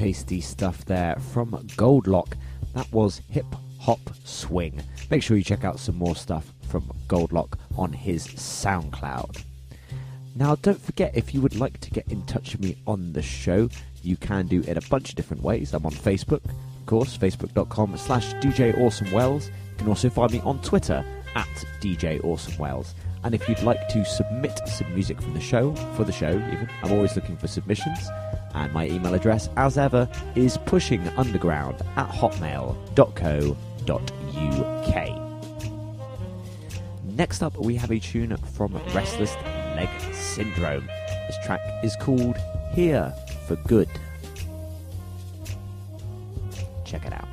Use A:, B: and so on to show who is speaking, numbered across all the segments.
A: tasty stuff there from Goldlock. That was Hip Hop Swing. Make sure you check out some more stuff from Goldlock on his SoundCloud. Now, don't forget, if you would like to get in touch with me on the show, you can do it a bunch of different ways. I'm on Facebook, of course, facebook.com/DJAwesomeWells. You can also find me on Twitter at DJAwesomeWells. And if you'd like to submit some music from the show, even, I'm always looking for submissions. And my email address, as ever, is pushingunderground@hotmail.co.uk. Next up, we have a tune from Restless Leg Syndrome. This track is called Here for Good. Check it out.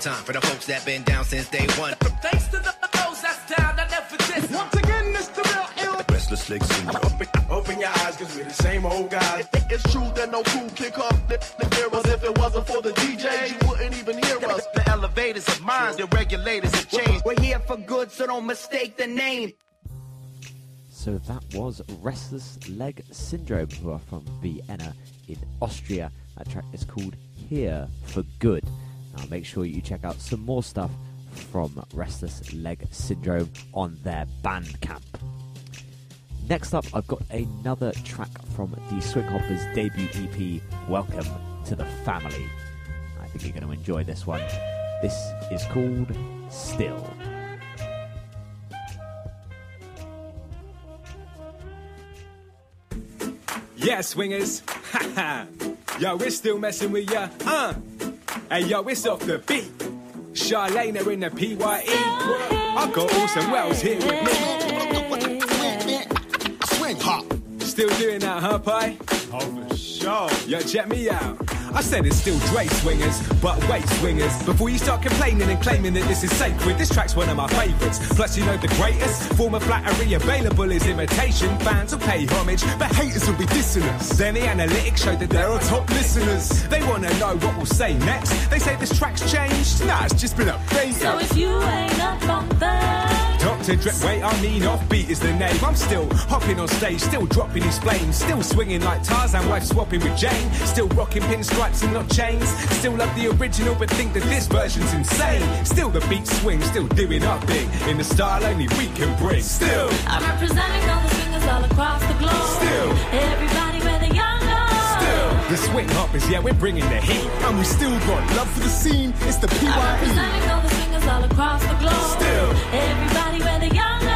B: Time for the folks that been down since day one.
C: Thanks to the those that's down, I never did. Once again, it's the real ill.
B: Restless Leg Syndrome.
C: Open your eyes, cause we're the same old guys. It's true that no crew can come near us. If it wasn't for the DJ, you wouldn't even hear us. The elevators of minds, the regulators have changed. We're here for good, so don't mistake the name.
A: So that was Restless Leg Syndrome, who are from Vienna in Austria. That track is called Here for Good. Now make sure you check out some more stuff from Restless Leg Syndrome on their Bandcamp. Next up, I've got another track from the Swinghoppers debut EP, Welcome to the Family. I think you're going to enjoy this one. This is called Still.
D: Yeah, swingers. Yo, we're still messing with ya. Hey, yo, it's off the beat. Charlene in the PYE. I got Awesome Wells here with me. Swing hop. Still doing that, huh, Pi? Yo, check me out. I said it's still Dre swingers, but wait swingers. Before you start complaining and claiming that this is sacred, this track's one of my favourites. Plus you know the greatest form of flattery available is imitation. Fans will pay homage, but haters will be dissing us. Then the analytics show that they're our top listeners. They want to know what we'll say next. They say this track's changed. Nah, it's just been updated.
E: So if you ain't up on that,
D: Dr. Dre, wait, I mean Offbeat is the name. I'm still hopping on stage, still dropping these flames, still swinging like Tarzan, wife swapping with Jane, still rocking pinstripes and not chains, still love the original but think that this version's insane, still the beat swing, still doing our thing, in the style only we can bring, still
E: I'm representing all the swingers all across the globe,
D: still
E: everybody where the young go,
D: still the Swinghoppers, yeah, we're bringing the heat, and we still got love for the scene, it's the PYE.
E: I'm representing all the swingers all across the globe,
D: still
E: everybody where the young go,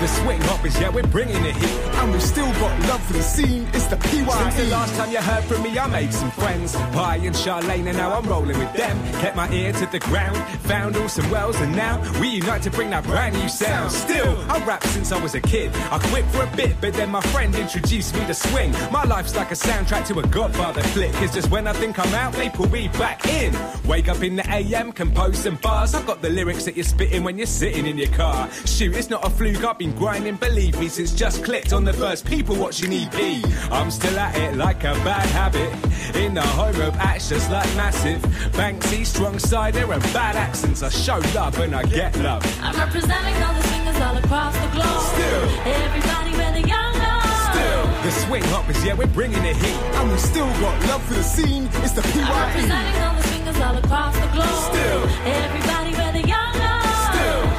D: the Swinghoppers, yeah, we're bringing the heat, and we've still got love for the scene, it's the PYE. Since the last time you heard from me, I made some friends, Pi and Charlene, and now I'm rolling with them. Kept my ear to the ground, found awesome wells, and now we unite to bring that brand new sound. Still, I rap since I was a kid. I quit for a bit, but then my friend introduced me to swing. My life's like a soundtrack to a Godfather flick. It's just when I think I'm out, they pull me back in. Wake up in the AM, compose some bars. I've got the lyrics that you're spitting when you're sitting in your car. Shoot, it's not a fluke, I've been grinding, believe me, since just clicked on the first people watching EP. I'm still at it like a bad habit, in the home of acts just like Massive, Banksy, Strong Cider and bad accents. I show love and I get love.
E: I'm representing all the swingers all across the globe,
D: still
E: everybody where the young go,
D: still the Swinghoppers, yeah, we're bringing the heat, and we still got love for the scene, it's the PYE.
E: I'm representing all the swingers all across the globe,
D: still
E: everybody where the young go,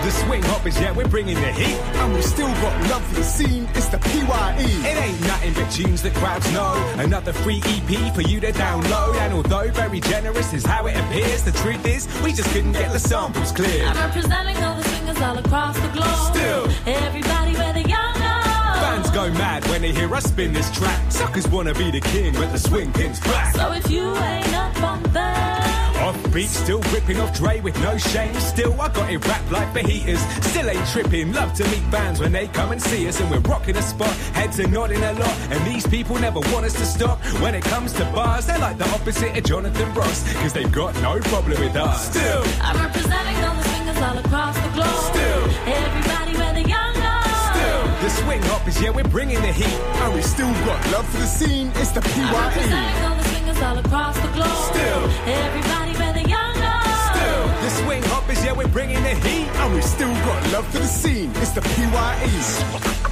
D: the Swinghoppers, yeah, we're bringing the heat, and we've still got love for the scene, it's the PYE. It ain't nothing but tunes that crowds know, another free EP for you to download, and although very generous is how it appears, the truth is, we just couldn't get the samples clear.
E: I'm representing all the swingers all across the globe,
D: still
E: everybody where the young go,
D: fans go mad when they hear us spin this track, suckers wanna be the king, but the swing pin's back.
E: so if you ain't up on that,
D: Offbeat, still ripping off Dre with no shame. Still, I got it wrapped like fajitas. Still ain't tripping. Love to meet fans when they come and see us. And we're rocking a spot. Heads are nodding a lot. And these people never want us to stop. When it comes to bars, they're like the opposite of Jonathan Ross. Cause they've got no problem with us. Still,
E: I'm representing all the swingers all across the globe,
D: still
E: everybody where the young go,
D: still the Swinghoppers, yeah, we're bringing the heat, and we still got love for the scene, it's the PYE.
E: I'm representing all the swingers all across the globe,
D: still
E: everybody where the young go,
D: still the Swinghoppers, yeah, we're bringing the heat, and we still got love for the scene, it's the PYE.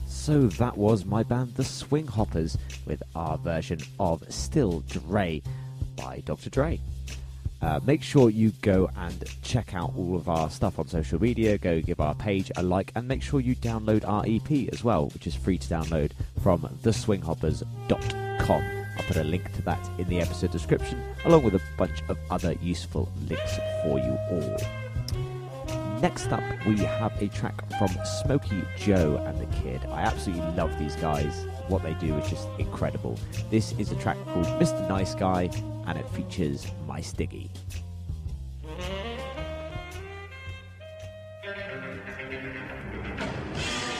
A: So that was my band, the Swinghoppers, with our version of Still Dre by Dr. Dre. Make sure you go and check out all of our stuff on social media. Go give our page a like, and make sure you download our EP as well, which is free to download from theswinghoppers.com. I'll put a link to that in the episode description, along with a bunch of other useful links for you all. Next up, we have a track from Smokey, Joe and the Kid. I absolutely love these guys. What they do is just incredible. This is a track called Mr. Nice Guy, and it features Mysdiggi.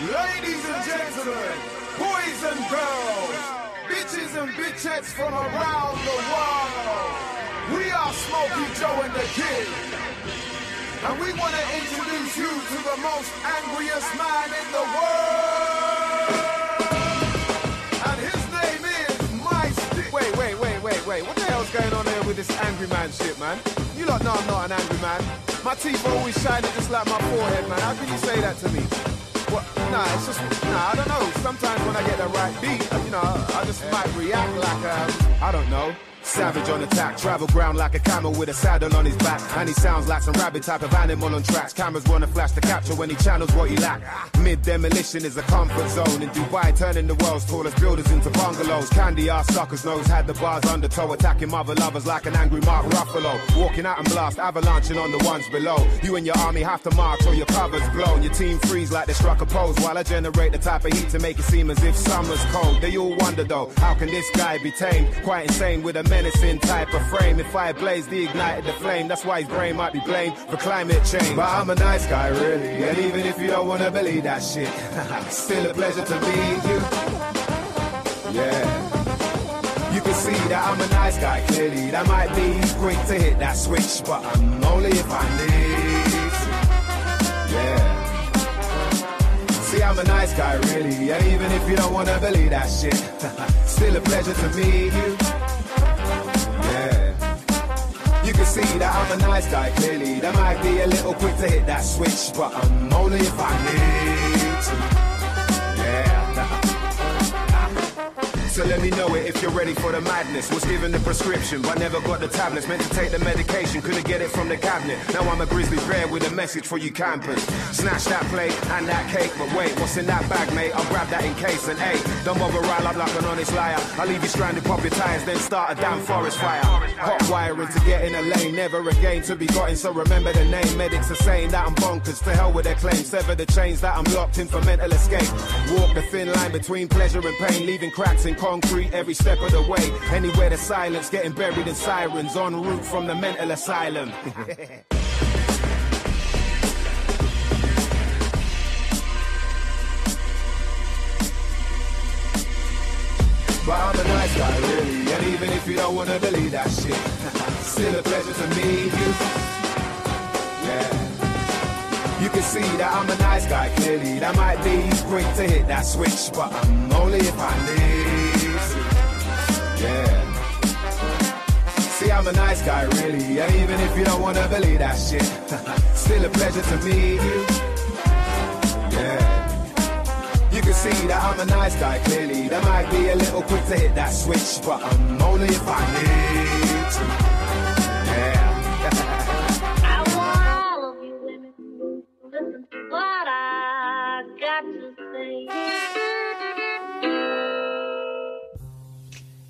C: Ladies and gentlemen, boys and girls, bitches and bitchettes from around the world, we are Smokey, Joe and the Kid. And we want to introduce you to the most angriest man in the world. And his name is Mysdiggi. Wait. What the hell's going on here with this angry man shit, man? You lot know I'm not an angry man. My teeth are always shining just like my forehead, man. How can you say that to me? What? It's just, I don't know. Sometimes when I get the right beat, I just might react like, I don't know,
F: savage on attack. Travel ground like a camel with a saddle on his back. And he sounds like some rabid type of animal on tracks. Cameras wanna flash to capture when he channels what he lack. Mid-demolition is a comfort zone. In Dubai, turning the world's tallest builders into bungalows. Candy ass suckers knows had the bars under toe. Attacking mother lovers like an angry Mark Ruffalo. Walking out and blast, avalanching on the ones below. You and your army have to march or your cover's blown. Your team freeze like they struck a pose. While I generate the type of heat to make it seem as if summer's cold. They all wonder though, how can this guy be tamed? Quite insane with a menacing type of frame. If I blazed, he ignited the flame. That's why his brain might be blamed for climate change. But I'm a nice guy really, and even if you don't wanna believe that shit, still a pleasure to meet you. Yeah. You can see that I'm a nice guy clearly. That might be quick to hit that switch, but I'm only if I need to. Yeah. See, I'm a nice guy really, and even if you don't wanna believe that shit, still a pleasure to meet you. Yeah. You can see that I'm a nice guy clearly. That might be a little quick to hit that switch, but I'm only if I need to. Yeah. So let me know it if you're ready for the madness. Was given the prescription, but never got the tablets. Meant to take the medication, couldn't get it from the cabinet. Now I'm a grizzly bear with a message for you campers. Snatch that plate and that cake, but wait, what's in that bag, mate? I'll grab that in case. And hey, don't bother rile up like an honest liar. I'll leave you stranded, pop your tires, then start a damn forest fire. Hot wiring to get in a lane, never again to be gotten. So remember the name. Medics are saying that I'm bonkers. To hell with their claims. Sever the chains that I'm locked in for mental escape. Walk the thin line between pleasure and pain, leaving cracks in concrete every step of the way. Anywhere the silence, getting buried in sirens, en route from the mental asylum. But I'm a nice guy really, and even if you don't wanna believe that shit, still a pleasure to meet you. Yeah. You can see that I'm a nice guy clearly. That might be quick to hit that switch, but I'm only if I need to. Yeah. See, I'm a nice guy really, and even if you don't wanna believe that shit, still a pleasure to meet you. Yeah. You can see that I'm a nice guy clearly. That might be a little quick to hit that switch, but I'm only if I need to. Yeah.
E: I want all of you women to listen to what I got to say.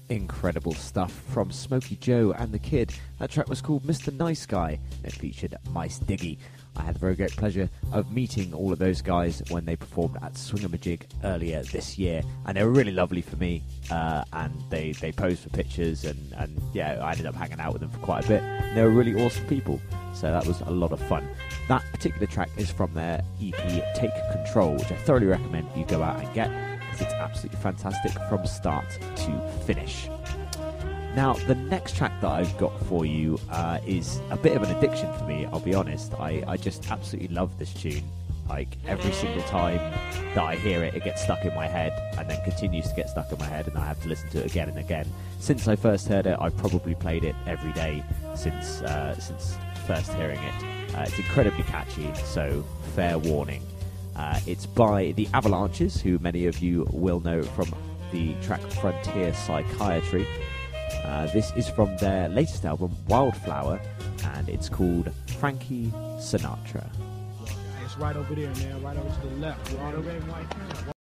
A: Incredible stuff from Smokey Joe and the Kid. That track was called Mr. Nice Guy, and it featured Mysdiggi. I had the very great pleasure of meeting all of those guys when they performed at Swingamajig earlier this year, and they were really lovely for me, and they posed for pictures, and yeah, I ended up hanging out with them for quite a bit. They were really awesome people, so that was a lot of fun. That particular track is from their EP Take Control, which I thoroughly recommend you go out and get, because it's absolutely fantastic from start to finish. Now, the next track that I've got for you is a bit of an addiction for me, I'll be honest. I just absolutely love this tune. Like, every single time that I hear it, it gets stuck in my head, and then continues to get stuck in my head, and I have to listen to it again and again. Since I first heard it, I've probably played it every day since first hearing it. It's incredibly catchy, so fair warning. It's by the Avalanches, who many of you will know from the track Frontier Psychiatry. This is from their latest album, Wildflower, and it's called Frankie Sinatra.
G: It's right over there, man. Right over to the left. Right over there, right here.